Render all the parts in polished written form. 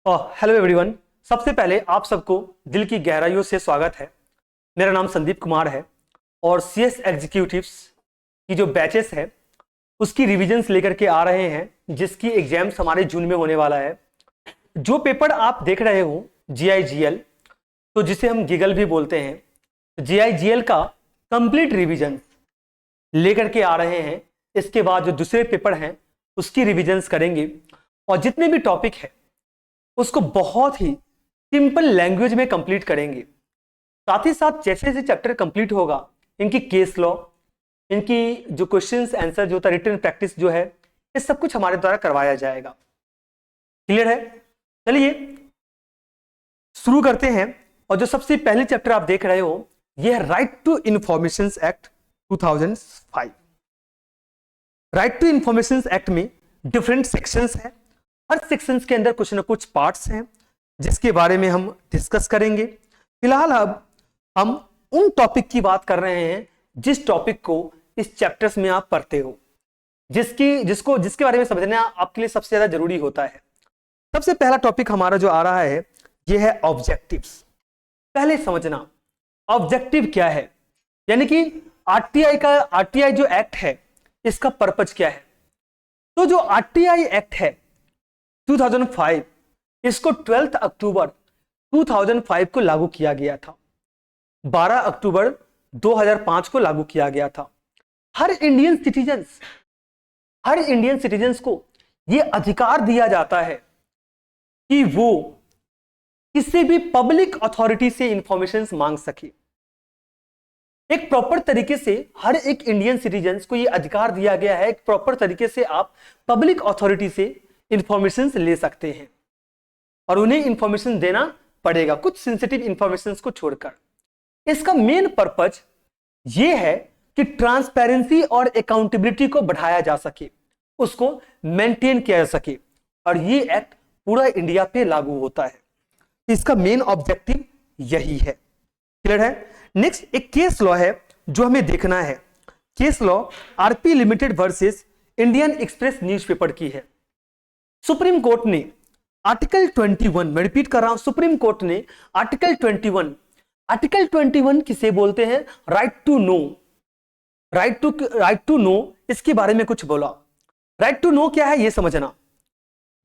Hello everyone. सबसे पहले आप सबको दिल की गहराइयों से स्वागत है। मेरा नाम संदीप कुमार है और सीएस एग्जीक्यूटिव्स की जो बैचेस है उसकी रिविजन्स लेकर के आ रहे हैं, जिसकी एग्जाम्स हमारे जून में होने वाला है। जो पेपर आप देख रहे हो जीआईजीएल, तो जिसे हम गीगल भी बोलते हैं, जीआईजीएल का कंप्लीट रिविजन लेकर के आ रहे हैं। इसके बाद जो दूसरे पेपर हैं उसकी रिविजन्स करेंगे और जितने भी टॉपिक है उसको बहुत ही सिंपल लैंग्वेज में कंप्लीट करेंगे। साथ ही साथ जैसे जैसे चैप्टर कंप्लीट होगा, इनकी केस लॉ, इनकी जो क्वेश्चंस आंसर जो होता है, रिटन प्रैक्टिस जो है, ये सब कुछ हमारे द्वारा करवाया जाएगा। क्लियर है? चलिए शुरू करते हैं। और जो सबसे पहले चैप्टर आप देख रहे हो ये है right to information act 2005। Right to information act में डिफरेंट सेक्शंस हैं। हर सेक्शंस के अंदर कुछ ना कुछ पार्ट्स हैं जिसके बारे में हम डिस्कस करेंगे। फिलहाल अब हम उन टॉपिक की बात कर रहे हैं जिस टॉपिक को इस चैप्टर्स में आप पढ़ते हो, जिसके बारे में समझना आपके लिए सबसे ज्यादा जरूरी होता है। सबसे पहला टॉपिक हमारा जो आ रहा है ये है ऑब्जेक्टिव्स। पहले समझना ऑब्जेक्टिव क्या है, यानी कि आरटीआई जो एक्ट है इसका पर्पज क्या है। तो जो आरटीआई एक्ट है 2005, इसको 12 अक्टूबर 2005 को लागू किया गया था। 12 अक्टूबर 2005 को लागू किया गया था। हर इंडियन सिटीजन्स को यह अधिकार दिया जाता है कि वो किसी भी पब्लिक अथॉरिटी से इंफॉर्मेशन मांग सके। एक प्रॉपर तरीके से हर एक इंडियन सिटीजन्स को यह अधिकार दिया गया है, एक प्रॉपर तरीके से आप पब्लिक अथॉरिटी से इंफॉर्मेशन ले सकते हैं और उन्हें इंफॉर्मेशन देना पड़ेगा, कुछ सेंसिटिव इंफॉर्मेशन को छोड़कर। इसका मेन पर्पज यह है कि ट्रांसपेरेंसी और अकाउंटेबिलिटी को बढ़ाया जा सके, उसको मेंटेन किया जा सके, और ये एक्ट पूरा इंडिया पे लागू होता है। इसका मेन ऑब्जेक्टिव यही है। क्लियर है? नेक्स्ट एक केस लॉ है जो हमें देखना है। Case law RP limited versus Indian express newspaper की है। सुप्रीम कोर्ट ने आर्टिकल 21, मैं रिपीट कर रहा हूं, सुप्रीम कोर्ट ने आर्टिकल 21 किसे बोलते हैं? राइट टू नो, इसके बारे में कुछ बोला। राइट टू नो क्या है ये समझना।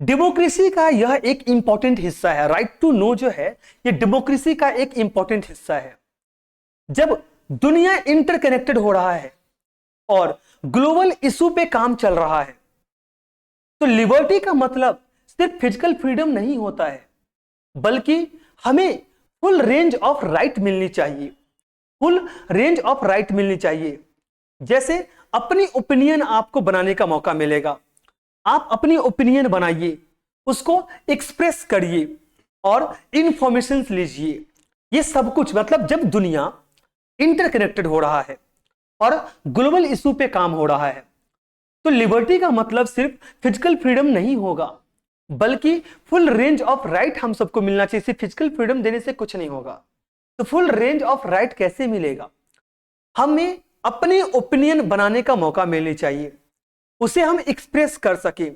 डेमोक्रेसी का यह एक इंपॉर्टेंट हिस्सा है। राइट टू नो जो है ये डेमोक्रेसी का एक इंपॉर्टेंट हिस्सा है। जब दुनिया इंटरकनेक्टेड हो रहा है और ग्लोबल इशू पे काम चल रहा है, तो लिबर्टी का मतलब सिर्फ फिजिकल फ्रीडम नहीं होता है, बल्कि हमें फुल रेंज ऑफ राइट मिलनी चाहिए। जैसे अपनी ओपिनियन आपको बनाने का मौका मिलेगा, आप अपनी ओपिनियन बनाइए, उसको एक्सप्रेस करिए और इंफॉर्मेशन लीजिए। ये सब कुछ मतलब जब दुनिया इंटरकनेक्टेड हो रहा है और ग्लोबल इशू पे काम हो रहा है, तो लिबर्टी का मतलब सिर्फ फिजिकल फ्रीडम नहीं होगा, बल्कि फुल रेंज ऑफ राइट हम सबको मिलना चाहिए। सिर्फ फिजिकल फ्रीडम देने से कुछ नहीं होगा। तो फुल रेंज ऑफ राइट कैसे मिलेगा? हमें अपनी ओपिनियन बनाने का मौका मिलनी चाहिए, उसे हम एक्सप्रेस कर सके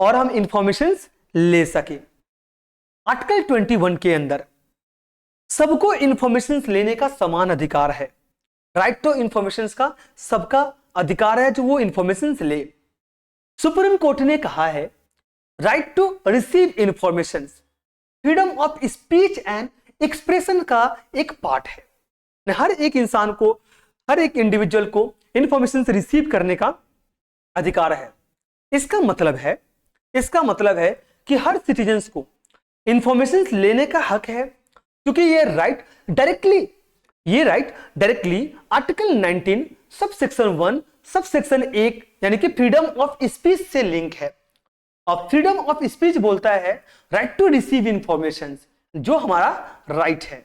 और हम इंफॉर्मेशन ले सके। आर्टिकल 21 के अंदर सबको इंफॉर्मेशन लेने का समान अधिकार है। राइट टू इंफॉर्मेशन का सबका अधिकार है जो वो इंफॉर्मेशन ले। सुप्रीम कोर्ट ने कहा है right to receive information freedom of speech and expression का एक पार्ट है। हर एक इंसान को, हर एक इंडिविजुअल को इंफॉर्मेशन रिसीव करने का अधिकार है। इसका मतलब है कि हर सिटीजन्स को इंफॉर्मेशन लेने का हक है, क्योंकि ये right directly article 19 subsection 1 subsection 1 यानी कि फ्रीडम ऑफ स्पीच से लिंक है। और फ्रीडम ऑफ स्पीच बोलता है राइट टू रिसीव इंफॉर्मेशन, जो हमारा राइट है।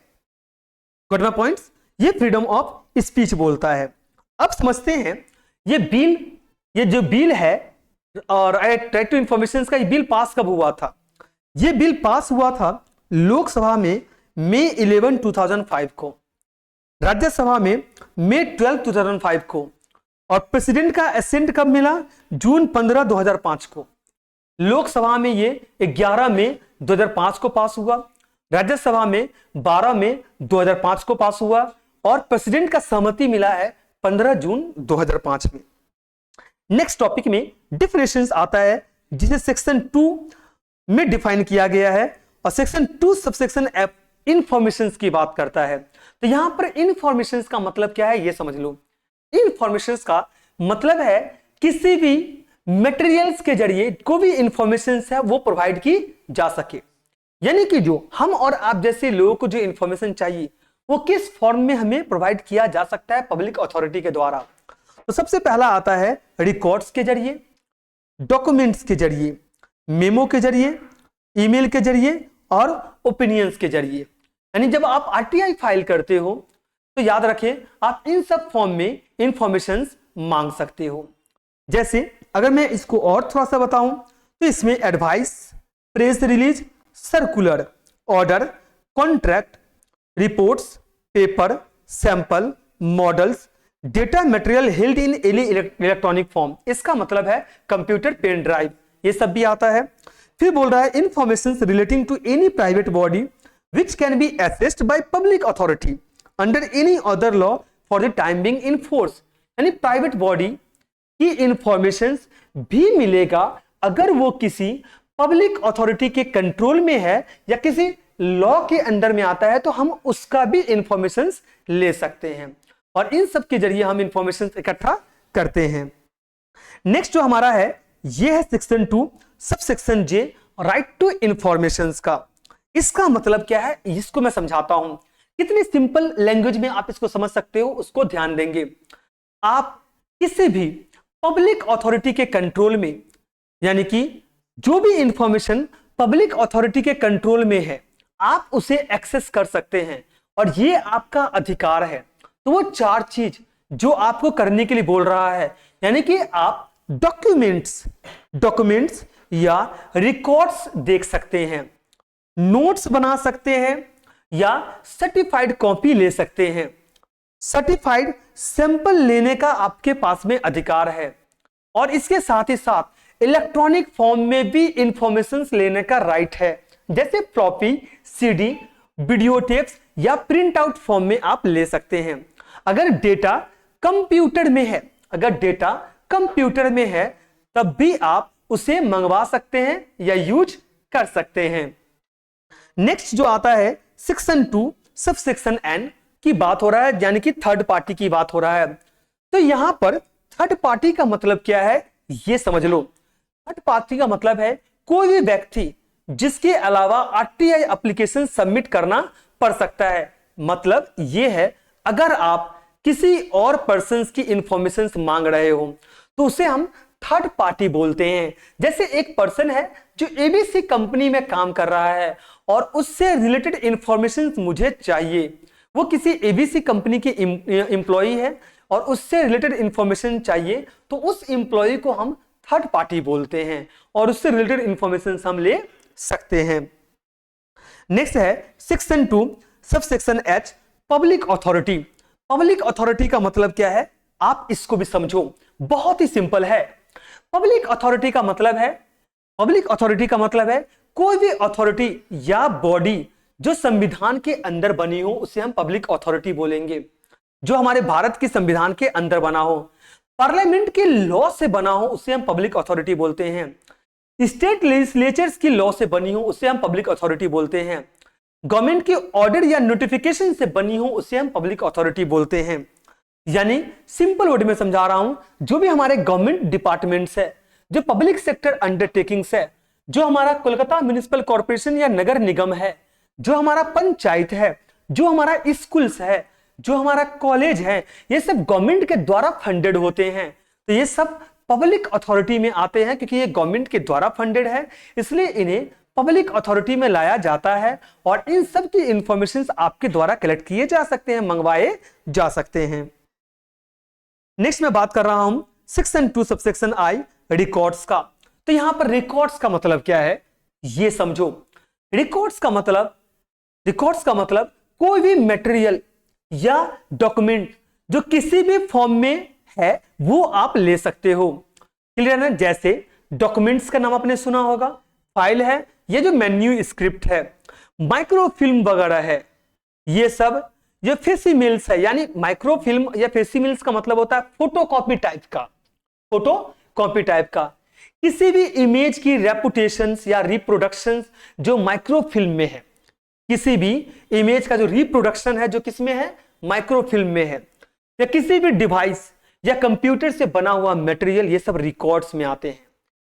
Got my points? ये फ्रीडम ऑफ स्पीच बोलता है। अब समझते हैं ये जो बिल है और राइट टू इंफॉर्मेशन का ये बिल पास कब हुआ था? ये बिल पास हुआ था लोकसभा में मई 11, 2005 को, राज्यसभा में मई 12, 2005 को, और प्रेसिडेंट का एसेंट कब मिला? जून 15, 2005 को। लोकसभा में ये 11 मई 2005 को पास हुआ, राज्यसभा में 12 मई 2005 को पास हुआ और प्रेसिडेंट का सहमति मिला है 15 जून 2005 में। नेक्स्ट टॉपिक में डिफिनेशंस आता है जिसे सेक्शन 2 में डिफाइन किया गया है और सेक्शन 2 सबसेक्शन एफ इंफॉर्मेशंस की बात करता है। तो यहां पर इंफॉर्मेशंस का मतलब क्या है ये समझ लो। इंफॉर्मेशंस का मतलब है किसी भी मटेरियल्स के जरिए कोई भी इंफॉर्मेशंस है वो प्रोवाइड की जा सके, यानी कि जो हम और आप जैसे लोगों को जो इंफॉर्मेशन चाहिए वो किस फॉर्म में हमें प्रोवाइड किया जा सकता है पब्लिक अथॉरिटी के द्वारा। तो सबसे पहला आता है रिकॉर्ड्स के जरिए, डॉक्यूमेंट्स के जरिए, मेमो के जरिए, ईमेल के जरिए और ओपिनियंस के जरिए। यानी जब आप आरटीआई फाइल करते हो तो याद रखें आप इन सब फॉर्म में इंफॉर्मेशंस मांग सकते हो। जैसे अगर मैं इसको और थोड़ा सा बताऊं तो इसमें advice, press release, circular, order, contract, reports, paper, sample, models, data material held in any electronic form, इसका मतलब है कंप्यूटर, पेन ड्राइव, ये सब भी आता है। फिर बोल रहा है information relating to any private body which can be accessed by public authority under any other law for the time being in force. यानी प्राइवेट बॉडी की इंफॉर्मेशन भी मिलेगा अगर वो किसी पब्लिक अथॉरिटी के कंट्रोल में है या किसी लॉ के अंडर में आता है तो हम उसका भी इंफॉर्मेशन ले सकते हैं और इन सब के जरिए हम इंफॉर्मेशन इकट्ठा करते हैं। नेक्स्ट जो हमारा है ये है section 2 subsection J, right to information का। इसका मतलब क्या है इसको मैं समझाता हूं, कितनी सिंपल लैंग्वेज में आप इसको समझ सकते हो उसको ध्यान देंगे। आप किसी भी पब्लिक अथॉरिटी के कंट्रोल में, यानी कि जो भी इंफॉर्मेशन पब्लिक अथॉरिटी के कंट्रोल में है आप उसे एक्सेस कर सकते हैं और ये आपका अधिकार है। तो वो 4 चीज जो आपको करने के लिए बोल रहा है, यानी कि आप डॉक्यूमेंट्स या रिकॉर्ड्स देख सकते हैं, नोट्स बना सकते हैं या सर्टिफाइड कॉपी ले सकते हैं। सर्टिफाइड सैंपल लेने का आपके पास में अधिकार है और इसके साथ ही साथ इलेक्ट्रॉनिक फॉर्म में भी इंफॉर्मेशन लेने का राइट है, जैसे फ्लॉपी, सीडी, वीडियो टेप्स या प्रिंट आउट फॉर्म में आप ले सकते हैं। अगर डेटा कंप्यूटर में है तब भी आप उसे मंगवा सकते हैं या यूज कर सकते हैं। नेक्स्ट जो आता है सेक्शन 2 सबसेक्शन एन की बात हो रहा है, यानी कि थर्ड पार्टी की बात हो रहा है। तो यहां पर थर्ड पार्टी का मतलब क्या है ये समझ लो। थर्ड पार्टी का मतलब है कोई भी व्यक्ति जिसके अलावा आरटीआई एप्लीकेशन सबमिट करना पड़ सकता है। मतलब यह है अगर आप किसी और पर्सन की इंफॉर्मेशन मांग रहे हो तो उसे हम थर्ड पार्टी बोलते हैं। जैसे एक पर्सन है जो एबीसी कंपनी में काम कर रहा है और उससे रिलेटेड इंफॉर्मेशन मुझे चाहिए, वो किसी एबीसी कंपनी के एम्प्लॉई है और उससे रिलेटेड इंफॉर्मेशन चाहिए तो उस एम्प्लॉई को हम थर्ड पार्टी बोलते हैं और उससे रिलेटेड इंफॉर्मेशन हम ले सकते हैं। नेक्स्ट है section 2 subsection H, public authority. Public authority का मतलब क्या है आप इसको भी समझो, बहुत ही सिंपल है। पब्लिक अथॉरिटी का मतलब है कोई भी अथॉरिटी या बॉडी जो संविधान के अंदर बनी हो उसे हम पब्लिक अथॉरिटी बोलेंगे। जो हमारे भारत के संविधान के अंदर बना हो, पार्लियामेंट के लॉ से बना हो उसे हम पब्लिक अथॉरिटी बोलते हैं। स्टेट लेजिस्लेचर्स की लॉ से बनी हो उसे हम पब्लिक अथॉरिटी बोलते हैं। गवर्नमेंट की ऑर्डर या नोटिफिकेशन से बनी हो उसे हम पब्लिक अथॉरिटी बोलते हैं। यानी सिंपल वर्ड में समझा रहा हूं, जो भी हमारे गवर्नमेंट डिपार्टमेंट्स है, जो पब्लिक सेक्टर अंडरटेकिंग्स है, जो हमारा कोलकाता म्युनिसिपल कॉर्पोरेशन या नगर निगम है, जो हमारा पंचायत है, जो हमारा स्कूल्स है, जो हमारा कॉलेज है, ये सब गवर्नमेंट के द्वारा फंडेड होते हैं। तो ये सब पब्लिक अथॉरिटी में आते हैं क्योंकि ये गवर्नमेंट के द्वारा फंडेड है, इसलिए इन्हें पब्लिक अथॉरिटी में लाया जाता है और इन सब की इंफॉर्मेशन आपके द्वारा कलेक्ट किए जा सकते हैं, मंगवाए जा सकते हैं। नेक्स्ट मैं बात कर रहा हूं सेक्शन 2 सबसेक्शन आई, रिकॉर्ड्स का। तो यहां पर रिकॉर्ड्स का मतलब क्या है ये समझो। रिकॉर्ड्स का मतलब कोई भी मटेरियल या डॉक्यूमेंट जो किसी भी फॉर्म में है वो आप ले सकते हो। क्लियर है? जैसे डॉक्यूमेंट्स का नाम आपने सुना होगा, फाइल है ये जो मेन्यू स्क्रिप्ट है, माइक्रोफिल्म वगैरह है, ये सब जो फेसिमिल्स है, यानी माइक्रोफिल्म या फेसिमिल्स का मतलब होता है फोटोकॉपी टाइप का, फोटोकॉपी टाइप का किसी भी इमेज की रेपुटेशंस या रिप्रोडक्शंस जो माइक्रोफिल्म में है, किसी भी इमेज का जो रिप्रोडक्शन है जो किसमें है, माइक्रोफिल्म में है, या किसी भी डिवाइस या कंप्यूटर से बना हुआ मटेरियल, ये सब रिकॉर्ड्स में आते हैं।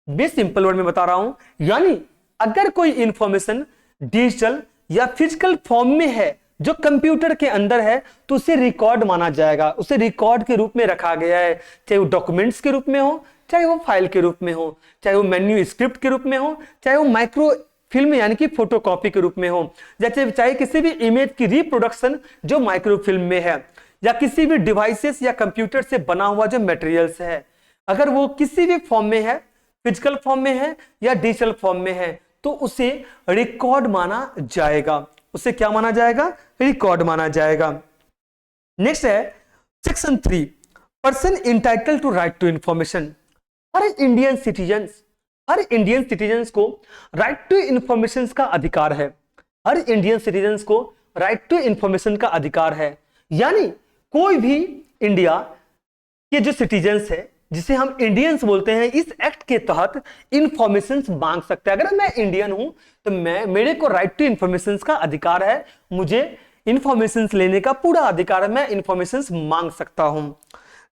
मैं सिंपल वर्ड में बता रहा हूं, यानी अगर कोई इंफॉर्मेशन डिजिटल या फिजिकल फॉर्म में है जो कंप्यूटर के अंदर है तो उसे रिकॉर्ड माना जाएगा, उसे रिकॉर्ड के रूप में रखा गया है, चाहे वो डॉक्यूमेंट्स के रूप में हो, चाहे वो फाइल के रूप में हो, चाहे वो मेन्यू स्क्रिप्ट के रूप में हो, चाहे वो माइक्रो फिल्म यानी कि फोटोकॉपी के रूप में हो, जैसे चाहे किसी भी इमेज की रिप्रोडक्शन जो माइक्रोफिल्म में है, या किसी भी डिवाइसेस या कंप्यूटर से बना हुआ जो मटेरियल्स है, अगर वो किसी भी फॉर्म में है, फिजिकल फॉर्म में है या डिजिटल फॉर्म में है, तो उसे रिकॉर्ड माना जाएगा। उसे क्या माना जाएगा, रिकॉर्ड माना जाएगा। नेक्स्ट है section 3, person entitled to right to information. हर इंडियन सिटीजन को राइट टू इंफॉर्मेशन का अधिकार है, हर इंडियन सिटीजन को राइट टू इंफॉर्मेशन का अधिकार है, यानी कोई भी इंडिया के जो सिटीजन्स है, जिसे हम इंडियंस बोलते हैं, इस एक्ट के तहत इंफॉर्मेशन मांग सकते हैं। अगर मैं इंडियन हूं तो मेरे को राइट टू इंफॉर्मेशन का अधिकार है, मुझे इंफॉर्मेशन लेने का पूरा अधिकार है, मैं इंफॉर्मेशन मांग सकता हूं।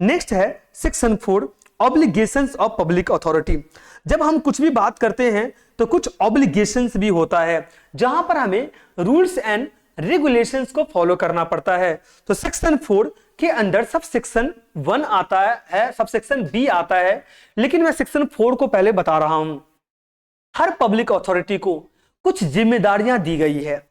नेक्स्ट है section 4, obligations of public authority. जब हम कुछ भी बात करते हैं तो कुछ ऑब्लिगेशंस भी होता है, जहां पर हमें रूल्स एंड रेगुलेशंस को फॉलो करना पड़ता है। तो सेक्शन 4 के अंदर सब सेक्शन 1 आता है, सब सेक्शन बी आता है, लेकिन मैं सेक्शन 4 को पहले बता रहा हूं। हर पब्लिक अथॉरिटी को कुछ जिम्मेदारियां दी गई है,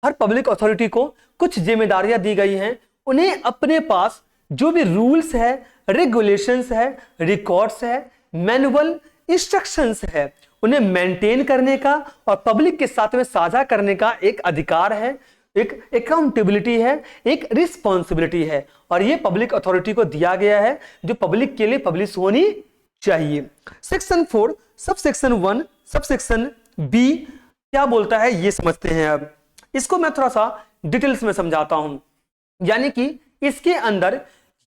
हर पब्लिक अथॉरिटी को कुछ जिम्मेदारियां दी गई हैं, उन्हें अपने पास जो भी रूल्स है, रेगुलेशंस है, रिकॉर्ड्स है, मैनुअल इंस्ट्रक्शंस है, उन्हें मेंटेन करने का और पब्लिक के साथ में साझा करने का एक अधिकार है, एक अकाउंटेबिलिटी है, एक रिस्पॉन्सिबिलिटी है, और ये पब्लिक अथॉरिटी को दिया गया है जो पब्लिक के लिए पब्लिश होनी चाहिए। Section 4 sub section 1 sub section B क्या बोलता है ये समझते हैं। अब इसको मैं थोड़ा सा डिटेल्स में समझाता हूं, यानी कि इसके अंदर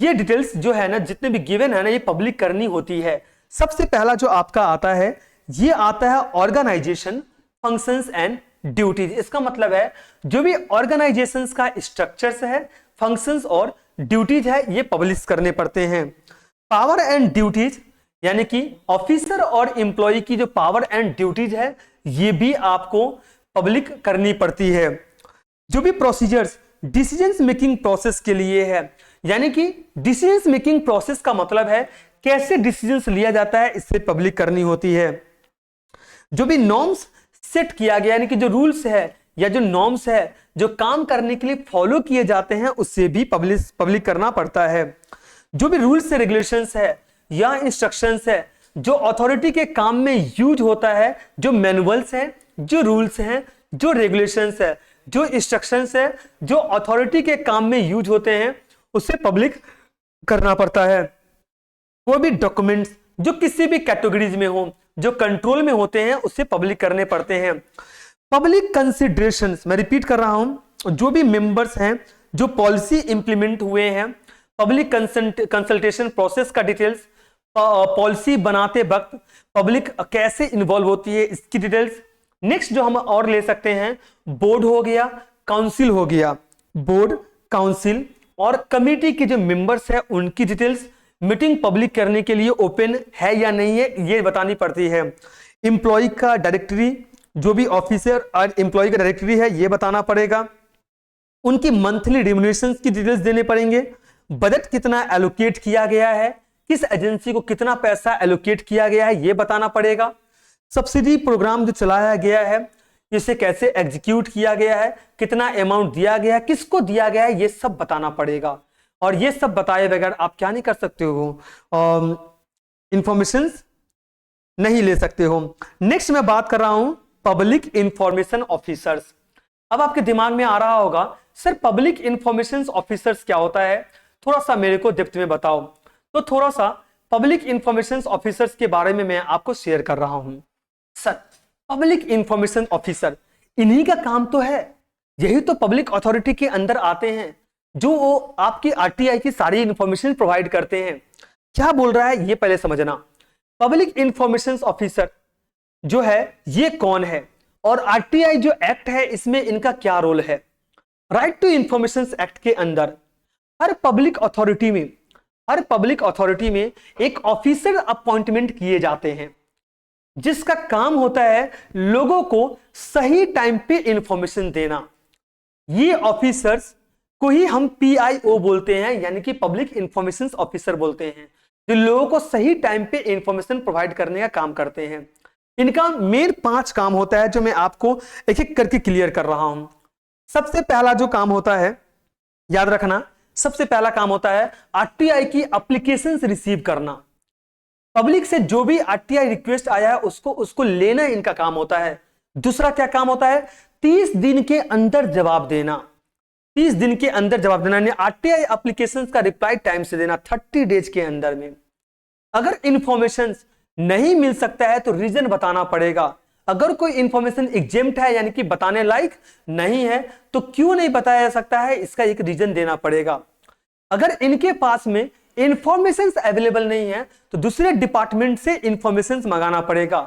ये डिटेल्स जो है ना, जितने भी गिवन है ना, ये पब्लिक करनी होती है। सबसे पहला जो आपका आता है, ये आता है ऑर्गेनाइजेशन फंक्शंस एंड ड्यूटीज। इसका मतलब है जो भी ऑर्गेनाइजेशंस का स्ट्रक्चर्स है, फंक्शंस और ड्यूटीज है, ये पब्लिश करने पड़ते हैं। पावर एंड ड्यूटीज, यानी कि ऑफिसर और एम्प्लॉय की जो पावर एंड ड्यूटीज है, ये भी आपको पब्लिक करनी पड़ती है। जो भी प्रोसीजर्स डिसीजन मेकिंग प्रोसेस के लिए है, यानी कि डिसीजन मेकिंग प्रोसेस का मतलब है कैसे डिसीजंस लिया जाता है, इससे पब्लिक करनी होती है। जो भी नॉर्म्स सेट किया गया, यानी कि जो रूल्स है या जो नॉर्म्स है जो काम करने के लिए फॉलो किए जाते हैं, उससे भी पब्लिक करना पड़ता है। जो भी रूल्स से रेगुलेशंस है या इंस्ट्रक्शंस है जो अथॉरिटी के काम में यूज होता है, जो मैनुअल्स हैं, जो रूल्स हैं, जो रेगुलेशंस है, जो इंस्ट्रक्शंस है, जो अथॉरिटी के काम में यूज होते हैं, उसे पब्लिक करना पड़ता है। कोई भी डॉक्यूमेंट्स जो किसी भी कैटेगरीज में हो, जो कंट्रोल में होते हैं, उसे पब्लिक करने पड़ते हैं। पब्लिक कंसिडरेशंस, मैं रिपीट कर रहा हूं, जो भी मेंबर्स हैं, जो पॉलिसी इंप्लीमेंट हुए हैं, पब्लिक कंसल्टेशन प्रोसेस का डिटेल्स, पॉलिसी बनाते वक्त पब्लिक कैसे इन्वॉल्व होती है, इसकी डिटेल्स। नेक्स्ट जो हम और ले सकते हैं, बोर्ड हो गया, काउंसिल हो गया, बोर्ड, काउंसिल और कमिटी के जो मेंबर्स हैं उनकी डिटेल्स। मीटिंग पब्लिक करने के लिए ओपन है या नहीं है, ये बतानी पड़ती है। एम्प्लॉय का डायरेक्टरी, जो भी ऑफिसर और एम्प्लॉय का डायरेक्टरी है, ये बताना पड़ेगा। उनकी मंथली रिम्यूनरेशंस की डिटेल्स देने पड़ेंगे। बजट कितना एलोकेट किया गया है, किस एजेंसी को कितना पैसा एलोकेट किया गया है, ये बताना पड़ेगा। सब्सिडी प्रोग्राम जो चलाया गया है, इसे कैसे एग्जीक्यूट किया गया है, कितना अमाउंट दिया गया है, किसको दिया गया है, ये सब बताना पड़ेगा। और ये सब बताए बगैर आप क्या नहीं कर सकते हो, इंफॉर्मेशन नहीं ले सकते हो। नेक्स्ट मैं बात कर रहा हूं पब्लिक इंफॉर्मेशन ऑफिसर्स। अब आपके दिमाग में आ रहा होगा सर पब्लिक इंफॉर्मेशन ऑफिसर्स क्या होता है, थोड़ा सा मेरे को डेप्थ में बताओ। तो थोड़ा सा पब्लिक इंफॉर्मेशन ऑफिसर्स के बारे में मैं आपको शेयर कर रहा हूं। सर पब्लिक इंफॉर्मेशन ऑफिसर, इन्हीं का काम तो है, यही तो पब्लिक अथॉरिटी के अंदर आते हैं, जो वो आपकी आरटीआई की सारी इंफॉर्मेशन प्रोवाइड करते हैं। क्या बोल रहा है ये पहले समझना। पब्लिक इंफॉर्मेशन ऑफिसर जो है ये कौन है, और आरटीआई जो एक्ट है इसमें इनका क्या रोल है। राइट टू इंफॉर्मेशन एक्ट के अंदर हर पब्लिक अथॉरिटी में एक ऑफिसर अपॉइंटमेंट किए जाते हैं, जिसका काम होता है लोगों को सही टाइम पे इंफॉर्मेशन देना। ये ऑफिसर्स को ही हम पीआईओ बोलते हैं, यानी कि पब्लिक इंफॉर्मेशन ऑफिसर बोलते हैं, जो लोगों को सही टाइम पे इंफॉर्मेशन प्रोवाइड करने का काम करते हैं। इनका मेन 5 काम होता है, जो मैं आपको एक एक करके क्लियर कर रहा हूं। सबसे पहला जो काम होता है, याद रखना, सबसे पहला काम होता है आरटीआई की एप्लीकेशंस रिसीव करना। पब्लिक से जो भी आरटीआई रिक्वेस्ट आया है उसको लेना इनका काम होता है। दूसरा क्या काम होता है, 30 दिन के अंदर जवाब देना। 30 दिन के अंदर जवाब देना, यानी आरटीआई एप्लीकेशंस का रिप्लाई टाइम से देना, 30 डेज के अंदर में। अगर इंफॉर्मेशन नहीं मिल सकता है तो रीजन बताना पड़ेगा। अगर कोई इंफॉर्मेशन एग्जेम्प्ट है, यानी कि बताने लायक नहीं है, तो क्यों नहीं बताया जा सकता है, इसका एक रीजन देना पड़ेगा। अगर इनके पास में इंफॉर्मेशन अवेलेबल नहीं है तो दूसरे डिपार्टमेंट से इंफॉर्मेशन मंगाना पड़ेगा।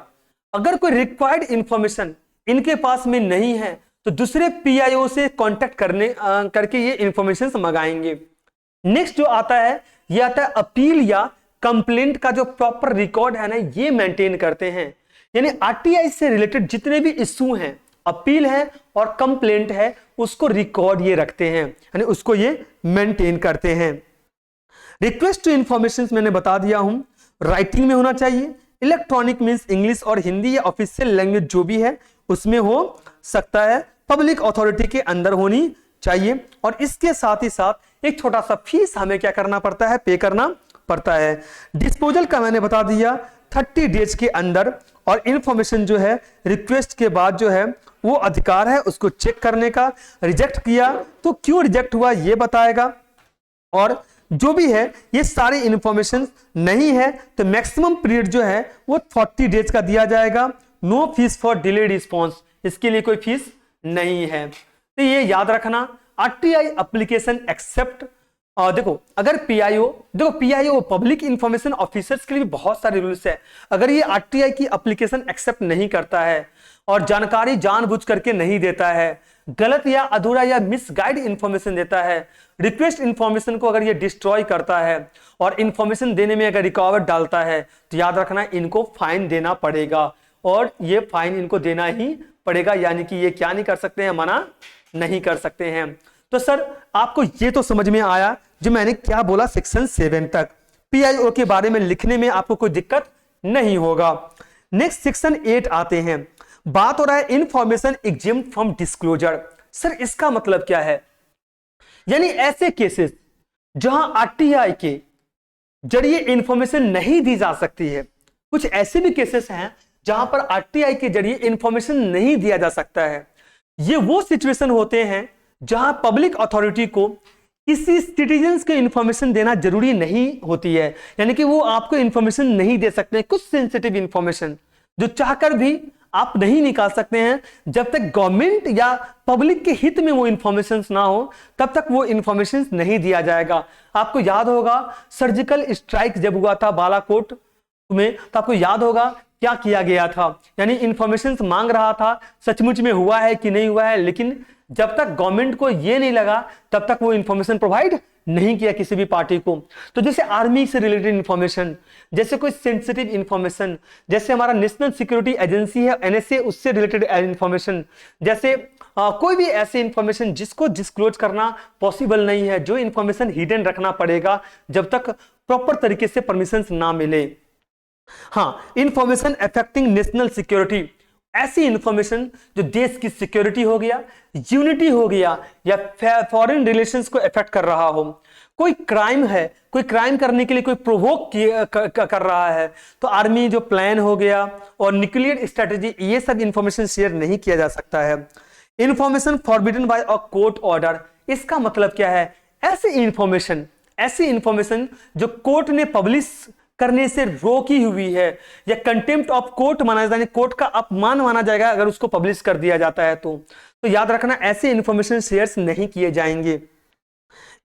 अगर कोई रिक्वायर्ड इंफॉर्मेशन इनके पास में नहीं है तो दूसरे पीआईओ से कांटेक्ट करके ये इंफॉर्मेशन मंगाएंगे। नेक्स्ट जो आता है, ये आता है अपील या कंप्लेंट का जो प्रॉपर रिकॉर्ड है ना, ये मेंटेन करते हैं। यानी आरटीआई से रिलेटेड जितने भी इश्यू हैं, अपील है और कंप्लेंट है, उसको रिकॉर्ड ये रखते हैं, यानी उसको ये मेंटेन करते हैं। रिक्वेस्ट टू इंफॉर्मेशन मैंने बता दिया हूं, राइटिंग में होना चाहिए। इलेक्ट्रॉनिक मींस इंग्लिश और हिंदी या ऑफिशियल लैंग्वेज जो भी है उसमें हो सकता है, पब्लिक अथॉरिटी के अंदर होनी चाहिए। और इसके साथ ही साथ एक छोटा सा फीस हमें क्या करना पड़ता है, पे करना पड़ता है। डिस्पोजल का मैंने बता दिया 30 डेज के अंदर, और इंफॉर्मेशन जो है रिक्वेस्ट के बाद जो है वो अधिकार है उसको चेक करने का। रिजेक्ट किया तो क्यों रिजेक्ट हुआ ये बताएगा, और जो भी है ये सारी इंफॉर्मेशन नहीं है तो मैक्सिमम पीरियड जो है वो 40 डेज का दिया जाएगा। No fees for delayed response, इसके लिए कोई फीस नहीं है। तो ये याद रखना, आरटीआई एप्लीकेशन एक्सेप्ट। देखो अगर पीआईओ पब्लिक इंफॉर्मेशन ऑफिसर्स के लिए बहुत सारे रूल्स है। अगर ये आरटीआई की एप्लीकेशन एक्सेप्ट नहीं करता है और जानकारी जानबूझ करके नहीं देता है, गलत या अधूरा या मिसगाइड इंफॉर्मेशन देता है, रिक्वेस्ट इंफॉर्मेशन को अगर ये डिस्ट्रॉय करता है और इंफॉर्मेशन देने में अगर रुकावट डालता है, तो याद रखना इनको फाइन देना पड़ेगा, और ये फाइन इनको देना ही पड़ेगा। यानी कि ये क्या नहीं कर सकते हैं, मना नहीं कर सकते हैं। तो सर आपको ये तो समझ में आया जो मैंने क्या बोला, सेक्शन 7 तक पीआईओ के बारे में लिखने में आपको कोई दिक्कत नहीं होगा। नेक्स्ट सेक्शन 8 आते हैं। बात हो रहा है information exempt from disclosure. Sir इसका मतलब क्या है, यानी ऐसे केसेस जहां आरटीआई के जरिए इंफॉर्मेशन नहीं दी जा सकती है। कुछ ऐसे भी केसेस हैं जहां पर आरटीआई के जरिए इंफॉर्मेशन नहीं दिया जा सकता है। ये वो सिचुएशन होते हैं जहां पब्लिक अथॉरिटी को किसी सिटीजन्स को इंफॉर्मेशन देना जरूरी नहीं होती है, यानी कि वो आपको इंफॉर्मेशन नहीं दे सकते। कुछ सेंसिटिव इंफॉर्मेशन जो चाहकर भी आप नहीं निकाल सकते हैं, जब तक गवर्नमेंट या पब्लिक के हित में वो इंफॉर्मेशन ना हो तब तक वो इंफॉर्मेशन नहीं दिया जाएगा। आपको याद होगा सर्जिकल स्ट्राइक जब हुआ था बालाकोट में, तो आपको याद होगा क्या किया गया था, यानी इंफॉर्मेशन मांग रहा था, सचमुच में हुआ है कि नहीं हुआ है, लेकिन जब तक गवर्नमेंट को ये नहीं लगा तब तक वो इंफॉर्मेशन प्रोवाइड नहीं किया किसी भी पार्टी को। तो जैसे आर्मी से रिलेटेड इंफॉर्मेशन, जैसे कोई सेंसिटिव इंफॉर्मेशन, जैसे हमारा नेशनल सिक्योरिटी एजेंसी है एनएसए, उससे रिलेटेड इंफॉर्मेशन, जैसे कोई भी ऐसी इंफॉर्मेशन जिसको डिस्क्लोज करना पॉसिबल नहीं है, जो इंफॉर्मेशन हिडन रखना पड़ेगा जब तक प्रॉपर तरीके से परमिशन ना मिले। हाँ, इंफॉर्मेशन अफेक्टिंग नेशनल सिक्योरिटी, ऐसी इंफॉर्मेशन जो देश की सिक्योरिटी हो गया, यूनिटी हो गया, या फॉरेन रिलेशंस को इफेक्ट कर रहा हो। कोई क्राइम है, कोई क्राइम करने के लिए कोई प्रोवोक कर रहा है, तो आर्मी जो प्लान हो गया और न्यूक्लियर स्ट्रेटेजी, ये सब इंफॉर्मेशन शेयर नहीं किया जा सकता है। Information forbidden bye a court order, इसका मतलब क्या है, ऐसी इंफॉर्मेशन जो कोर्ट ने पब्लिश करने से रोकी हुई है या कंटेम्प्ट ऑफ कोर्ट माना जाए, कोर्ट का अपमान माना जाएगा अगर उसको पब्लिश कर दिया जाता है तो याद रखना ऐसे इंफॉर्मेशन शेयर्स नहीं किए जाएंगे।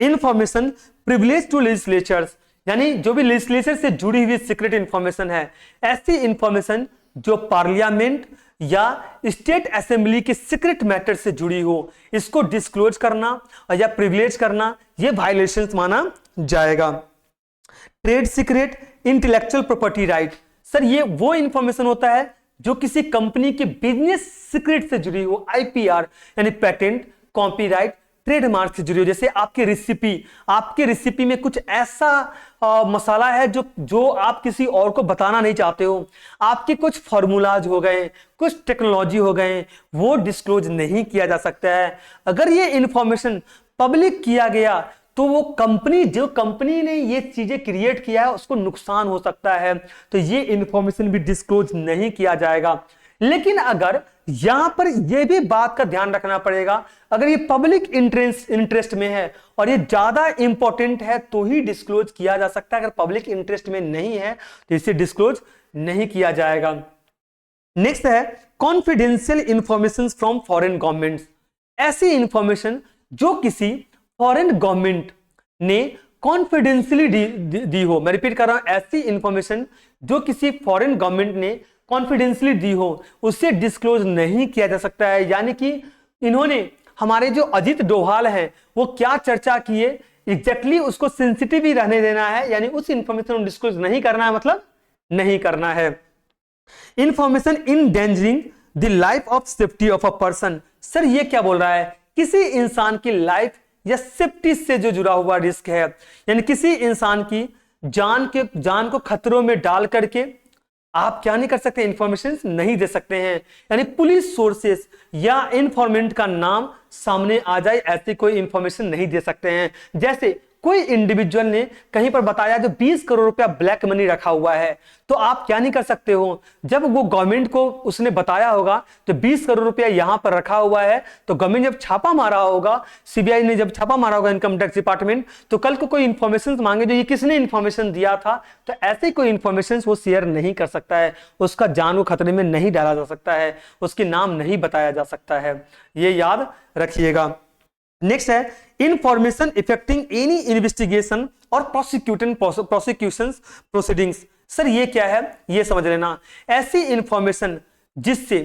इंफॉर्मेशन प्रिविलेज टू लेजिस्लेचर्स, यानी जो भी लेजिस्लेचर से जुड़ी हुई सीक्रेट इंफॉर्मेशन है, ऐसी इंफॉर्मेशन जो पार्लियामेंट या स्टेट असेंबली के सीक्रेट मैटर से जुड़ी हो, इसको डिस्क्लोज करना या प्रिविलेज करना ये वायलेशंस माना जाएगा। Trade secret, intellectual property right, sir ये वो इंफॉर्मेशन होता है जो किसी कंपनी के बिजनेस सीक्रेट से जुड़ी हो, आईपीआर यानी पेटेंट, कॉपीराइट, ट्रेडमार्क से जुड़ी हो। जैसे आपकी रेसिपी में कुछ ऐसा मसाला है जो आप किसी और को बताना नहीं चाहते हो, आपके कुछ फॉर्मूलाज हो गए, कुछ टेक्नोलॉजी हो गए, वो डिस्क्लोज नहीं किया जा सकता है। अगर ये इंफॉर्मेशन पब्लिक किया गया तो वो कंपनी ने ये चीजें क्रिएट किया है उसको नुकसान हो सकता है, तो ये इंफॉर्मेशन भी डिस्क्लोज नहीं किया जाएगा। लेकिन अगर यहां पर यह भी बात का ध्यान रखना पड़ेगा, अगर ये पब्लिक इंटरेस्ट में है और ये ज्यादा इंपॉर्टेंट है तो ही डिस्क्लोज किया जा सकता है, अगर पब्लिक इंटरेस्ट में नहीं है तो इसे डिस्क्लोज नहीं किया जाएगा। नेक्स्ट है confidential information from foreign governments, ऐसी इंफॉर्मेशन जो किसी फॉरेन गवर्नमेंट ने कॉन्फिडेंशियली दी हो। मैं रिपीट कर रहा हूं, ऐसी इंफॉर्मेशन जो किसी फॉरेन गवर्नमेंट ने कॉन्फिडेंशियली दी हो उसे डिस्क्लोज नहीं किया जा सकता है। यानी कि इन्होंने हमारे जो अजीत डोभाल हैं वो क्या चर्चा किए एग्जैक्टली उसको सेंसिटिव ही रहने देना है, यानी उस इंफॉर्मेशन को डिस्क्लोज नहीं करना है, मतलब नहीं करना है। Information endangering the life of safety of a person, sir ये क्या बोल रहा है, किसी इंसान की लाइफ या सेफ्टी से जो जुड़ा हुआ रिस्क है, यानी किसी इंसान की जान को खतरों में डाल करके आप क्या नहीं कर सकते, इंफॉर्मेशन नहीं दे सकते हैं। यानी पुलिस सोर्सेस या इंफॉर्मेंट का नाम सामने आ जाए ऐसी कोई इंफॉर्मेशन नहीं दे सकते हैं। जैसे कोई इंडिविजुअल ने कहीं पर बताया जो 20 करोड़ रुपया ब्लैक मनी रखा हुआ है, तो आप क्या नहीं कर सकते हो, जब वो गवर्नमेंट को उसने बताया होगा तो 20 करोड़ रुपया यहां पर रखा हुआ है, तो गवर्नमेंट जब छापा मारा होगा, सीबीआई ने जब छापा मारा होगा, इनकम टैक्स डिपार्टमेंट, तो कल को कोई इंफॉर्मेशन मांगे जो ये किसने इंफॉर्मेशन दिया था, तो ऐसे कोई इंफॉर्मेशन वो शेयर नहीं कर सकता है, उसका जान को खतरे में नहीं डाला जा सकता है, उसके नाम नहीं बताया जा सकता है, ये याद रखिएगा। नेक्स्ट है इंफॉर्मेशन इफेक्टिंग एनी इन्वेस्टिगेशन और प्रोसिक्यूशन प्रोसीडिंग्स, सर ये क्या है ये समझ लेना। ऐसी इंफॉर्मेशन जिससे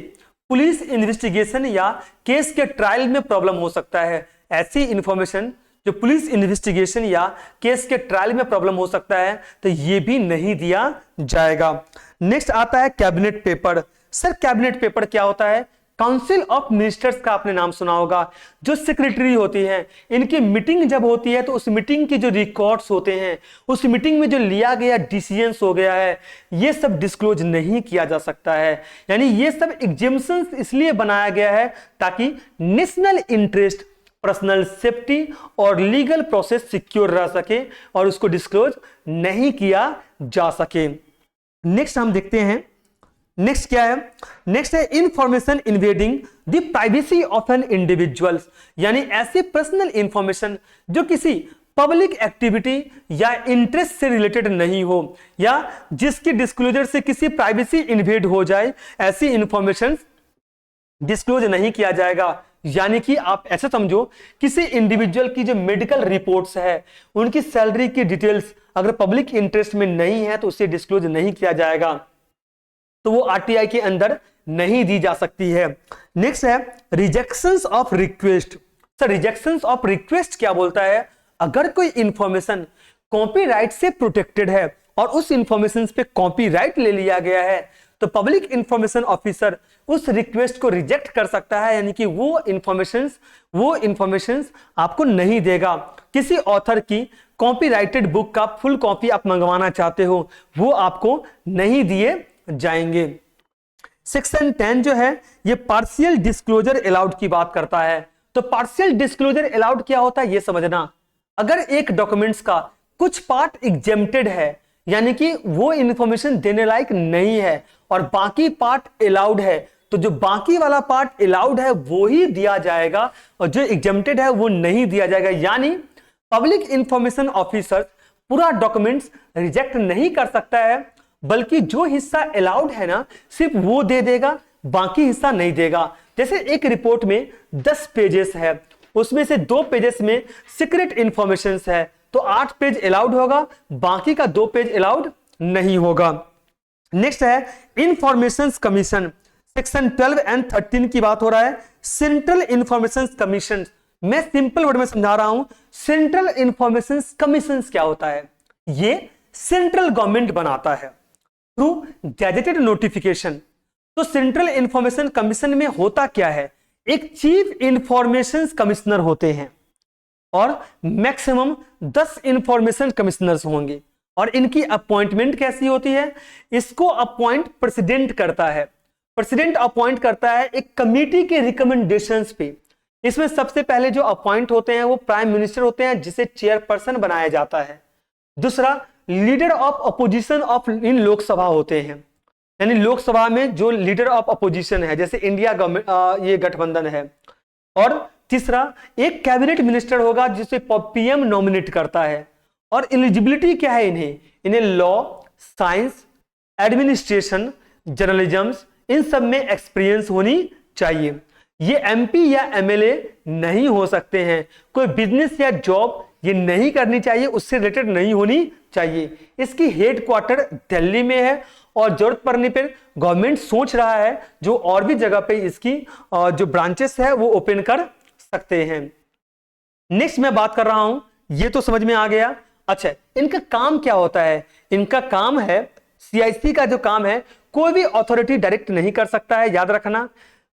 पुलिस इन्वेस्टिगेशन या केस के ट्रायल में प्रॉब्लम हो सकता है, ऐसी इंफॉर्मेशन जो पुलिस इन्वेस्टिगेशन या केस के ट्रायल में प्रॉब्लम हो सकता है, तो ये भी नहीं दिया जाएगा। नेक्स्ट आता है cabinet paper, sir cabinet paper क्या होता है, काउंसिल ऑफ मिनिस्टर्स का आपने नाम सुना होगा, जो सेक्रेटरी होती हैं, इनकी मीटिंग जब होती है तो उस मीटिंग के जो रिकॉर्ड्स होते हैं, उस मीटिंग में जो लिया गया डिसीजंस हो गया है, ये सब डिस्क्लोज नहीं किया जा सकता है। यानी ये सब एग्जेम्पशंस इसलिए बनाया गया है ताकि नेशनल इंटरेस्ट, पर्सनल सेफ्टी और लीगल प्रोसेस सिक्योर रह सके और उसको डिस्क्लोज नहीं किया जा सके। नेक्स्ट हम देखते हैं, नेक्स्ट क्या है, नेक्स्ट है information invading the privacy of an individuals, यानी ऐसी पर्सनल इंफॉर्मेशन जो किसी पब्लिक एक्टिविटी या इंटरेस्ट से रिलेटेड नहीं हो या जिसकी डिस्क्लोजर से किसी प्राइवेसी इन्वेड हो जाए, ऐसी इंफॉर्मेशन डिस्क्लोज नहीं किया जाएगा। यानी कि आप ऐसे समझो, किसी इंडिविजुअल की जो मेडिकल रिपोर्ट्स है, उनकी सैलरी की डिटेल्स अगर पब्लिक इंटरेस्ट में नहीं है तो उसे डिस्क्लोज नहीं किया जाएगा, तो वो आरटीआई के अंदर नहीं दी जा सकती है। नेक्स्ट है rejections of request, sir rejections of request क्या बोलता है, अगर कोई इंफॉर्मेशन कॉपीराइट से प्रोटेक्टेड है और उस इंफॉर्मेशन पे कॉपीराइट ले लिया गया है, तो पब्लिक इंफॉर्मेशन ऑफिसर उस रिक्वेस्ट को रिजेक्ट कर सकता है, यानी कि वो इंफॉर्मेशंस आपको नहीं देगा। किसी ऑथर की कॉपीराइटेड बुक का फुल कॉपी आप मंगवाना चाहते हो, वो आपको नहीं दिए जाएंगे। सेक्शन 10 जो है ये पार्शियल डिस्क्लोजर अलाउड की बात करता है। तो पार्शियल डिस्क्लोजर अलाउड क्या होता है ये समझना, अगर एक डॉक्यूमेंट्स का कुछ पार्ट एग्जेम्प्टेड है, यानी कि वो इंफॉर्मेशन देने लायक नहीं है और बाकी पार्ट अलाउड है, तो जो बाकी वाला पार्ट अलाउड है वो ही दिया जाएगा और जो एग्जेम्प्टेड है वो नहीं दिया जाएगा। यानी पब्लिक इंफॉर्मेशन ऑफिसर पूरा डॉक्यूमेंट्स रिजेक्ट नहीं कर सकता है, बल्कि जो हिस्सा अलाउड है ना सिर्फ वो दे देगा, बाकी हिस्सा नहीं देगा। जैसे एक रिपोर्ट में 10 पेजेस है, उसमें से 2 पेजेस में सीक्रेट इंफॉर्मेशन है, तो 8 पेज अलाउड होगा, बाकी का 2 पेज अलाउड नहीं होगा। नेक्स्ट है इंफॉर्मेशन कमीशन, सेक्शन 12 एंड 13 की बात हो रहा है। सेंट्रल इंफॉर्मेशन कमीशन, मैं सिंपल वर्ड में समझा रहा हूं, सेंट्रल इंफॉर्मेशन कमीशन क्या होता है? ये सेंट्रल गवर्नमेंट बनाता है थ्रू गैजेटेड नोटिफिकेशन। तो सेंट्रल इंफॉर्मेशन कमीशन में होता क्या है? एक चीफ इंफॉर्मेशन कमिश्नर होते हैं और मैक्सिमम 10 इंफॉर्मेशन कमिश्नर्स होंगे, और इनकी अपॉइंटमेंट कैसी होती है? इसको अपॉइंट प्रेसिडेंट करता है। प्रेसिडेंट अपॉइंट करता है एक कमेटी के रिकमेंडेशंस पे। इसमें सबसे पहले जो अपॉइंट होते हैं वो प्राइम मिनिस्टर होते हैं, जिसे चेयरपर्सन बनाया जाता है। दूसरा, लीडर ऑफ अपोजिशन ऑफ इन लोकसभा होते हैं, यानी लोकसभा में जो लीडर ऑफ अपोजिशन है, जैसे इंडिया गवर्नमेंट ये गठबंधन है। और तीसरा, एक कैबिनेट मिनिस्टर होगा जिसे पीएम नॉमिनेट करता है। और एलिजिबिलिटी क्या है इन्हें? इन्हें लॉ, साइंस, एडमिनिस्ट्रेशन, जर्नलिज्म, इन सब में एक्सपीरियंस होनी चाहिए। ये एमपी या एमएलए नहीं हो सकते हैं, कोई बिजनेस या जॉब ये नहीं करनी चाहिए, उससे रिलेटेड नहीं होनी चाहिए। इसकी हेडक्वार्टर दिल्ली में है और जरूरत पड़ने पर गवर्नमेंट सोच रहा है जो और भी जगह पे इसकी जो ब्रांचेस है वो ओपन कर सकते हैं। नेक्स्ट मैं बात कर रहा हूं, ये तो समझ में आ गया। अच्छा, इनका काम क्या होता है? इनका काम है, सीआईसी का जो काम है, कोई भी अथॉरिटी डायरेक्ट नहीं कर सकता है, याद रखना,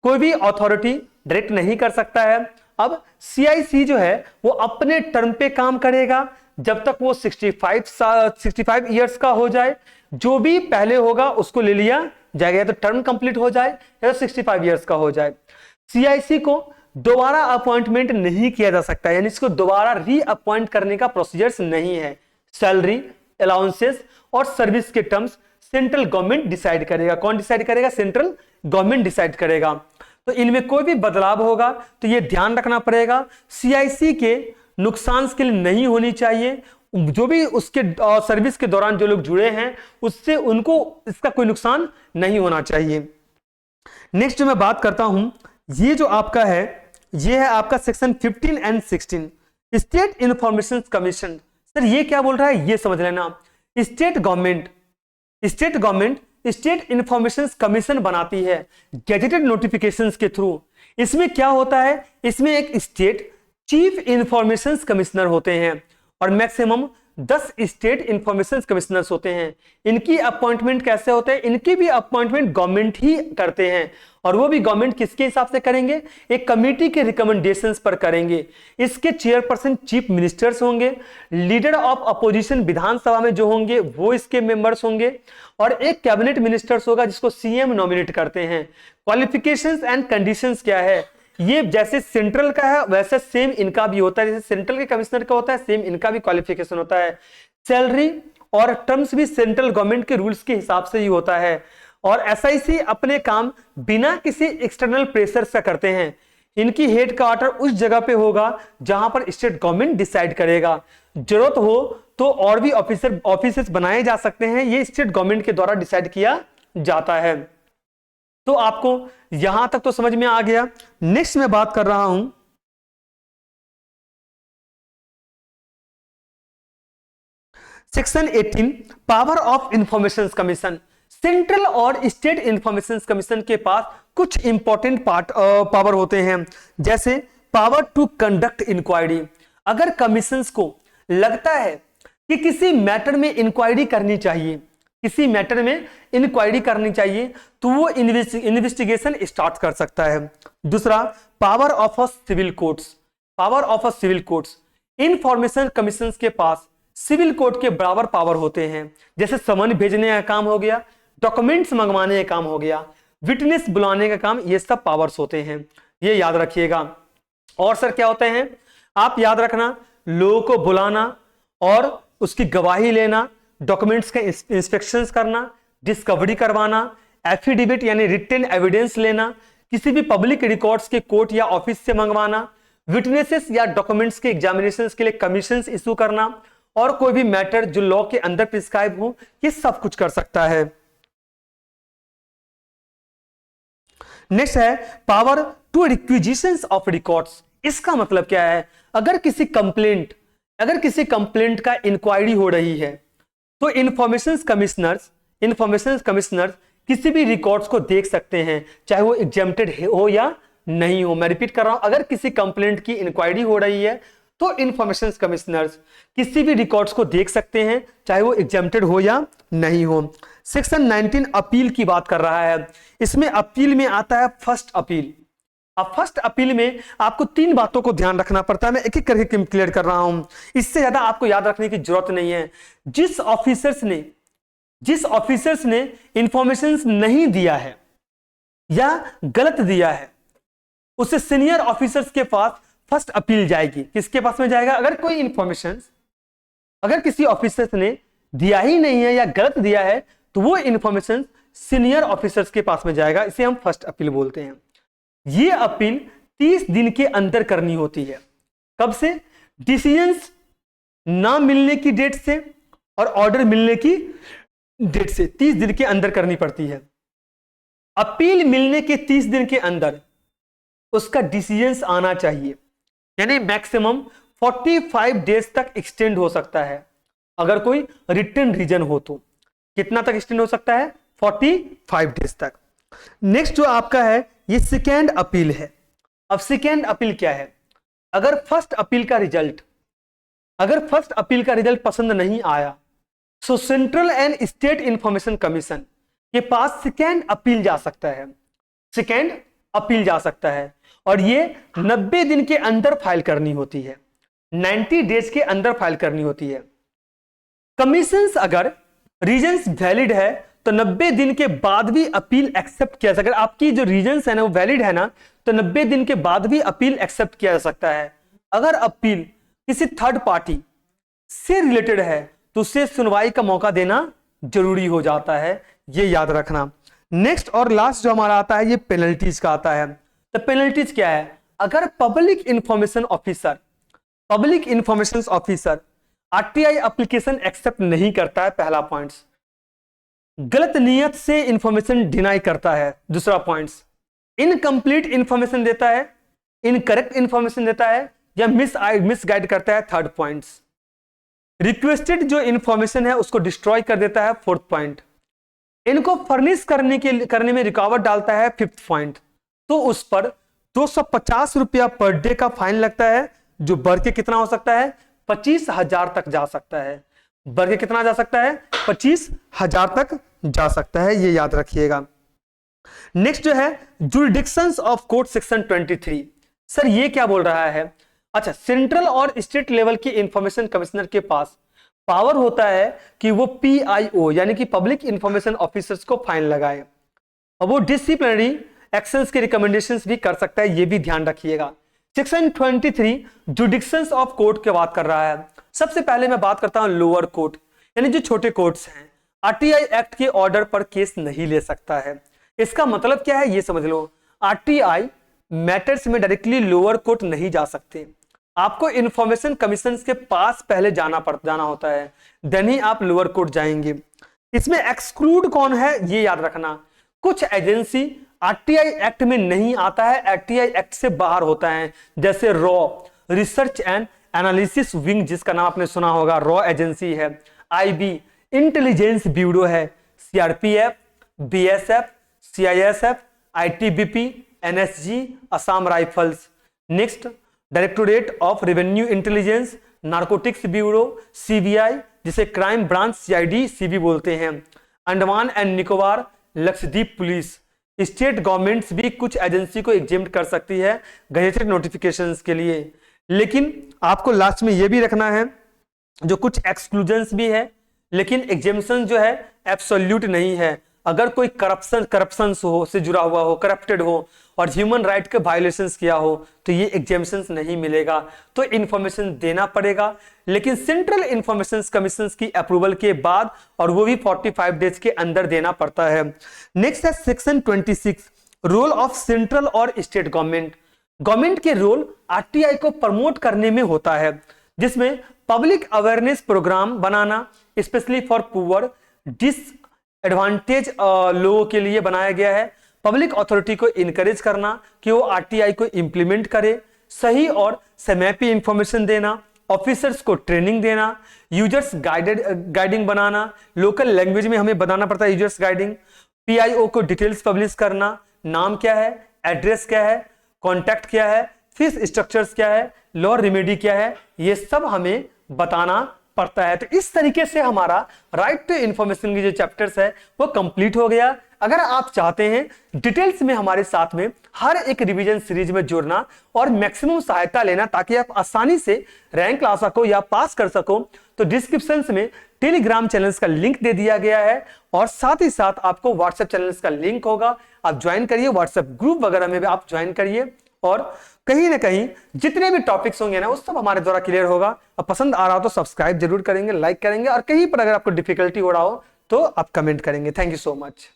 कोई भी अथॉरिटी डायरेक्ट नहीं कर सकता है। अब सीआईसी जो है वो अपने टर्म पे काम करेगा जब तक वो 65 इयर्स का हो जाए। जो भी पहले होगा उसको ले लिया जाएगा, या तो टर्म कंप्लीट हो जाए या तो 65 इयर्स का हो जाए। सीआईसी को दोबारा अपॉइंटमेंट नहीं किया जा सकता, यानी इसको दोबारा रीअपॉइंट करने का प्रोसीजर्स नहीं है। सैलरी, अलाउंसेस और सर्विस के टर्म्स सेंट्रल गवर्नमेंट डिसाइड करेगा। कौन डिसाइड करेगा? सेंट्रल गवर्नमेंट डिसाइड करेगा। तो इनमें कोई भी बदलाव होगा तो ये ध्यान रखना पड़ेगा, सीआईसी के नुकसान के लिए नहीं होनी चाहिए। जो भी उसके सर्विस के दौरान जो लोग जुड़े हैं उससे उनको इसका कोई नुकसान नहीं होना चाहिए। नेक्स्ट जो मैं बात करता हूं, ये जो आपका है, ये है आपका section 15 and 16, state information commission. Sir ये क्या बोल रहा है ये समझ लेना। State government state information commission बनाती है गैजेटेड नोटिफिकेशंस के थ्रू। इसमें क्या होता है? इसमें एक स्टेट चीफ इंफॉर्मेशन कमिश्नर होते हैं और मैक्सिमम 10 स्टेट इंफॉर्मेशन कमिश्नर्स होते हैं। इनकी अपॉइंटमेंट कैसे होते हैं? इनकी भी अपॉइंटमेंट गवर्नमेंट ही करते हैं, और वो भी गवर्नमेंट किसके हिसाब से करेंगे? एक कमेटी के रिकमेंडेशंस पर करेंगे। इसके चेयरपर्सन चीफ मिनिस्टर्स होंगे, लीडर ऑफ अपोजिशन विधानसभा में जो होंगे वो इसके मेंबर्स होंगे, और एक कैबिनेट मिनिस्टर्स होगा जिसको सीएम नॉमिनेट करते हैं। क्वालिफिकेशंस एंड कंडीशंस क्या है? ये जैसे सेंट्रल का है वैसे सेम इनका भी होता है, जैसे सेंट्रल के कमिश्नर का होता है सेम इनका भी क्वालिफिकेशन होता है। सैलरी और टर्म्स भी सेंट्रल गवर्नमेंट के रूल्स के हिसाब से ही होता है, और एसआईसी अपने काम बिना किसी एक्सटर्नल प्रेशर से करते हैं। इनकी हेड क्वार्टर उस जगह पे होगा जहां पर स्टेट गवर्नमेंट डिसाइड करेगा। जरूरत हो तो और भी ऑफिसर्स बनाए जा सकते हैं, ये स्टेट गवर्नमेंट के द्वारा डिसाइड किया जाता है। तो आपको यहां तक तो समझ में आ गया। नेक्स्ट मैं बात कर रहा हूं, section 18 power of information commission. Central और स्टेट इंफॉर्मेशन कमीशन के पास कुछ इंपॉर्टेंट पावर होते हैं, जैसे पावर टू कंडक्ट इंक्वायरी। अगर कमीशंस को लगता है कि किसी मैटर में इंक्वायरी करनी चाहिए, तो वो इन्वेस्टिगेशन स्टार्ट कर सकता है। दूसरा, power of civil courts. Information commission के पास सिविल कोर्ट के बराबर पावर होते हैं, जैसे समन भेजने का काम हो गया, डॉक्यूमेंट्स मंगवाने का काम हो गया, विटनेस बुलाने का काम, ये सब पावर्स होते हैं, ये याद रखिएगा। और सर क्या होते हैं? आप याद रखना, लोगों को बुलाना और उसकी गवाही लेना, डॉक्यूमेंट्स का इंस्पेक्शंस करना, डिस्कवरी करवाना, एफिडेविट यानी रिटन एविडेंस लेना, किसी भी पब्लिक रिकॉर्ड्स के कोर्ट या ऑफिस से मंगवाना, विटनेसेस या डॉक्यूमेंट्स के एग्जामिनेशंस के लिए कमीशंस इशू करना, और कोई भी मैटर जो लॉ के अंदर प्रिस्क्राइब हो, ये सब कुछ कर सकता है। नेक्स्ट है पावर टू रिक्विजिशंस ऑफ रिकॉर्ड्स। इसका मतलब क्या है, अगर किसी कंप्लेंट का इंक्वायरी हो रही है तो इंफॉर्मेशन कमिश्नर्स किसी भी रिकॉर्ड्स को देख सकते हैं, चाहे वो एग्जेम्प्टेड हो या नहीं हो। मैं रिपीट कर रहा हूं, अगर किसी कंप्लेंट की इंक्वायरी हो रही है तो इंफॉर्मेशन कमिश्नर्स किसी भी रिकॉर्ड्स को देख सकते हैं, चाहे वो एग्जेम्प्टेड हो या नहीं हो। सेक्शन 19 अपील की बात कर रहा है। इसमें अपील में आता है फर्स्ट अपील। अब फर्स्ट अपील में आपको 3 बातों को ध्यान रखना पड़ता है। मैं एक एक करके क्लियर कर रहा हूं, इससे ज्यादा आपको याद रखने की जरूरत नहीं है। जिस ऑफिसर्स ने इंफॉर्मेशन नहीं दिया है या गलत दिया है, उससे सीनियर ऑफिसर्स के पास फर्स्ट अपील जाएगी। किसके पास में जाएगा, अगर किसी ऑफिसर्स ने दिया ही नहीं है या गलत दिया है तो वो इंफॉर्मेशन सीनियर ऑफिसर्स के पास में जाएगा। इसे हम फर्स्ट अपील बोलते हैं। ये अपील 30 दिन के अंदर करनी होती है। कब से, डिसीजंस ना मिलने की डेट से और ऑर्डर मिलने की डेट से 30 दिन के अंदर करनी पड़ती है। अपील मिलने के 30 दिन के अंदर उसका डिसीजंस आना चाहिए, यानी मैक्सिमम 45 डेज तक एक्सटेंड हो सकता है। अगर कोई रिटन रीजन हो तो कितना तक एक्सटेंड हो सकता है, 45 डेज तक। नेक्स्ट जो आपका है ये सेकेंड अपील है। अब सेकेंड अपील क्या है, अगर फर्स्ट अपील का रिजल्ट पसंद नहीं आया तो central and state information commission के पास सेकेंड अपील जा सकता है और ये 90 दिन के अंदर फाइल करनी होती है, 90 डेज के अंदर फाइल करनी होती है। कमीशंस अगर रीजंस वैलिड है तो 90 दिन के बाद भी अपील एक्सेप्ट किया, अगर आपकी जो रीजंस है ना वो वैलिड है ना तो 90 दिन के बाद भी अपील एक्सेप्ट किया जा सकता है। अगर अपील किसी थर्ड पार्टी से रिलेटेड है तो उसे सुनवाई का मौका देना जरूरी हो जाता है, ये याद रखना। नेक्स्ट और लास्ट जो हमारा आता है ये पेनल्टीज का आता है। तो पेनल्टीज क्या है, अगर public information officer RTI application accept नहीं करता है, पहला पॉइंट, गलत नियत से इंफॉर्मेशन डिनाई करता है, दूसरा पॉइंट, इनकम्प्लीट इंफॉर्मेशन देता है, इनकरेक्ट इंफॉर्मेशन देता है या मिसगाइड करता है, थर्ड पॉइंट, रिक्वेस्टेड जो इंफॉर्मेशन है उसको डिस्ट्रॉय कर देता है, फोर्थ पॉइंट, इनको फर्निश करने में रुकावट डालता है, फिफ्थ पॉइंट, तो उस पर 250 रुपया पर डे का फाइन लगता है, जो बढ़ के कितना हो सकता है, 25,000 तक जा सकता है। बढ़ के कितना जा सकता है, 25,000 तक जा सकता है, ये याद रखिएगा। नेक्स्ट जो है jurisdictions of court section 23। Sir ये क्या बोल रहा है, अच्छा, सेंट्रल और स्टेट लेवल के इंफॉर्मेशन कमिश्नर के पास पावर होता है कि वो PIO यानी कि पब्लिक इंफॉर्मेशन ऑफिसर्स को फाइन लगाए, और वो डिसिप्लिनरी एक्शंस के रिकमेंडेशंस भी कर सकता है, ये भी ध्यान रखिएगा। सेक्शन 23 जुडिक्शंस ऑफ कोर्ट की बात कर रहा है। सबसे पहले मैं बात करता हूं लोअर कोर्ट, यानी जो छोटे कोर्ट्स हैं, आरटीआई एक्ट के ऑर्डर पर केस नहीं ले सकता है। इसका मतलब क्या है ये समझ लो, आरटीआई मैटर्स में डायरेक्टली लोअर कोर्ट नहीं जा सकते, आपको इंफॉर्मेशन कमीशन के पास पहले जाना होता है, देन ही आप लोअर कोर्ट जाएंगे। इसमें एक्सक्लूड कौन है ये याद रखना, कुछ एजेंसी आरटीआई एक्ट में नहीं आता है, आरटीआई एक्ट से बाहर होता है, जैसे raw research and analysis wing, जिसका नाम आपने सुना होगा, रॉ एजेंसी है, IB इंटेलिजेंस ब्यूरो है, CRPF, BSF, CISF, ITBP, NSG, Assam rifles. Next directorate of revenue intelligence, narcotics bureau, CBI जिसे क्राइम ब्रांच CID CB बोलते हैं, Andaman and Nicobar, Lakshadweep police. State governments भी कुछ एजेंसी को एग्जेम्प्ट कर सकती है गजेटेड नोटिफिकेशंस के लिए, लेकिन आपको लास्ट में यह भी रखना है जो कुछ एक्सक्लूजन्स भी है, लेकिन एग्जेम्पशन जो है एब्सोल्यूट नहीं है। अगर कोई करप्शन से जुड़ा हुआ हो, करप्टेड हो और ह्यूमन राइट के वायलेशंस किया हो तो ये एग्जेम्पशंस नहीं मिलेगा, तो इंफॉर्मेशन देना पड़ेगा, लेकिन सेंट्रल इंफॉर्मेशन कमीशन की अप्रूवल के बाद, और वो भी 45 डेज के अंदर देना पड़ता है। नेक्स्ट है सेक्शन 26 रोल ऑफ सेंट्रल और स्टेट गवर्नमेंट के रोल आरटीआई को प्रमोट करने में होता है, जिसमें पब्लिक अवेयरनेस प्रोग्राम बनाना, स्पेशली फॉर पुअर डिसएडवांटेज लोगों के लिए बनाया गया है। पब्लिक अथॉरिटी को इनकरेज करना कि वो आरटीआई को इंप्लीमेंट करे, सही और समय पे इंफॉर्मेशन देना, ऑफिसर्स को ट्रेनिंग देना, यूजर्स गाइडिंग बनाना, लोकल लैंग्वेज में हमें बताना पड़ता है यूजर्स गाइडिंग, पीआईओ को डिटेल्स पब्लिश करना, नाम क्या है, एड्रेस क्या है, कॉन्टैक्ट क्या है, फीस स्ट्रक्चर्स क्या है, लॉ रेमेडी क्या है, ये सब हमें बताना पड़ता है। तो इस तरीके से हमारा राइट टू इंफॉर्मेशन की जो चैप्टर्स है वो कंप्लीट हो गया। अगर आप चाहते हैं डिटेल्स में हमारे साथ में हर एक रिवीजन सीरीज में जुड़ना और मैक्सिमम सहायता लेना ताकि आप आसानी से रैंक ला सको या पास कर सको, तो डिस्क्रिप्शन में टेलीग्राम चैनल्स का लिंक दे दिया गया है और साथ ही साथ आपको व्हाट्सएप चैनल्स का लिंक होगा, आप ज्वाइन करिए, व्हाट्सएप ग्रुप वगैरह में भी आप ज्वाइन करिए और कहीं ना कहीं जितने भी टॉपिक्स होंगे ना वो सब हमारे द्वारा क्लियर होगा। अब पसंद आ रहा हो तो सब्सक्राइब जरूर करेंगे, लाइक करेंगे और कहीं पर अगर आपको डिफिकल्टी हो रहा हो तो आप कमेंट करेंगे। Thank you so much.